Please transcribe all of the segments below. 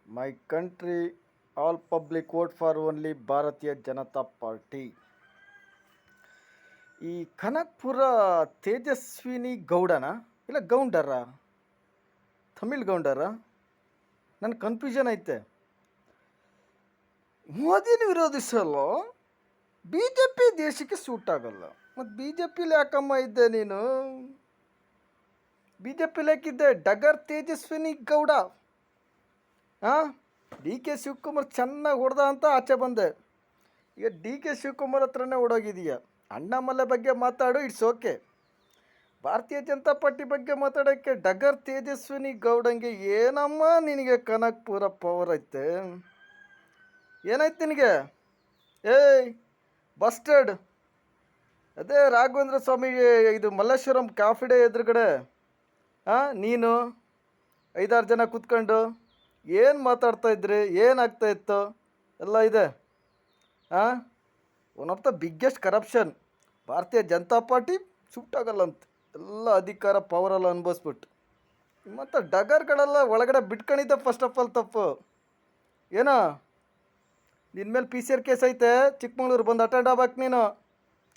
My country all public vote for only Bharatiya Janata party. ಈ ಕನಕ್ಪುರ ತೇಜಸ್ವಿನಿ ಗೌಡನ ಇಲ್ಲ ಗೌಂಡರ, ತಮಿಳ್ ಗೌಂಡರ, ನನ್ನ ಕನ್ಫ್ಯೂಷನ್ ಐತೆ. ಮೋದಿನ ವಿರೋಧಿಸಲು ಬಿ ಜೆ ಪಿ ದೇಶಕ್ಕೆ ಸೂಟ್ ಆಗಲ್ಲ. ಮತ್ತು ಬಿ ಜೆ ಪಿಲಿ ಯಾಕಮ್ಮ ಇದ್ದೆ ನೀನು? ಬಿ ಜೆ ಪಿಲಿ ಯಾಕಿದ್ದೆ? ಡಗರ್ ತೇಜಸ್ವಿನಿ ಗೌಡ. ಹಾಂ, ಡಿ ಕೆ ಶಿವಕುಮಾರ್ ಚೆನ್ನಾಗಿ ಹೊಡೆದ ಅಂತ ಆಚೆ ಬಂದೆ. ಈಗ ಡಿ ಕೆ ಶಿವಕುಮಾರ್ ಹತ್ರನೇ ಓಡೋಗಿದೀಯ. ಅಣ್ಣಾಮಲೈ ಬಗ್ಗೆ ಮಾತಾಡು, ಇಟ್ಸ್ ಓಕೆ. ಭಾರತೀಯ ಜನತಾ ಪಾರ್ಟಿ ಬಗ್ಗೆ ಮಾತಾಡೋಕ್ಕೆ ಡಗರ್ ತೇಜಸ್ವಿನಿ ಗೌಡಂಗೆ ಏನಮ್ಮ ನಿನಗೆ ಕನಕ್ಪುರ ಪವರ್ ಐತೆ? ಏನಾಯ್ತು ನಿನಗೆ? ಏಯ್ ಬಸ್ಟರ್ಡ್, ಅದೇ ರಾಘವೇಂದ್ರ ಸ್ವಾಮಿ ಇದು ಮಲ್ಲೇಶ್ವರಂ ಕಾಫಿ ಡೇ ಎದುರುಗಡೆ ನೀನು 5-6 ಜನ ಕೂತ್ಕೊಂಡು ಏನು ಮಾತಾಡ್ತಾಯಿದ್ರಿ, ಏನಾಗ್ತಾಯಿತ್ತು ಎಲ್ಲ ಇದೆ. One of the biggest corruption. ಭಾರತೀಯ ಜನತಾ ಪಾರ್ಟಿ ಸುಟ್ಟಾಗಲ್ಲಂತ ಎಲ್ಲ ಅಧಿಕಾರ ಪವರೆಲ್ಲ ಅನುಭವಿಸ್ಬಿಟ್ಟು ಮತ್ತು ಡಗರ್ಗಳೆಲ್ಲ ಒಳಗಡೆ ಬಿಟ್ಕೊಂಡಿದ್ದೆ. ಫಸ್ಟ್ ಆಫ್ ಆಲ್ ತಪ್ಪು ಏನೋ, ನಿನ್ನ ಮೇಲೆ PCR ಕೇಸ್ ಐತೆ. ಚಿಕ್ಕಮಂಗ್ಳೂರು ಬಂದು ಅಟೆಂಡ್ ಆಗ್ಬೇಕು ನೀನು.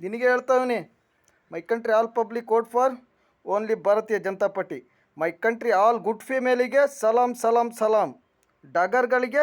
ನಿನಗೆ ಹೇಳ್ತಾವನಿ, my country all public vote for only Bharatiya Janata party. My country all good ಫಿಮೇಲಿಗೆ ಸಲಾಂ ಸಲಾಂ ಸಲಾಂ. ಡಗರ್ಗಳಿಗೆ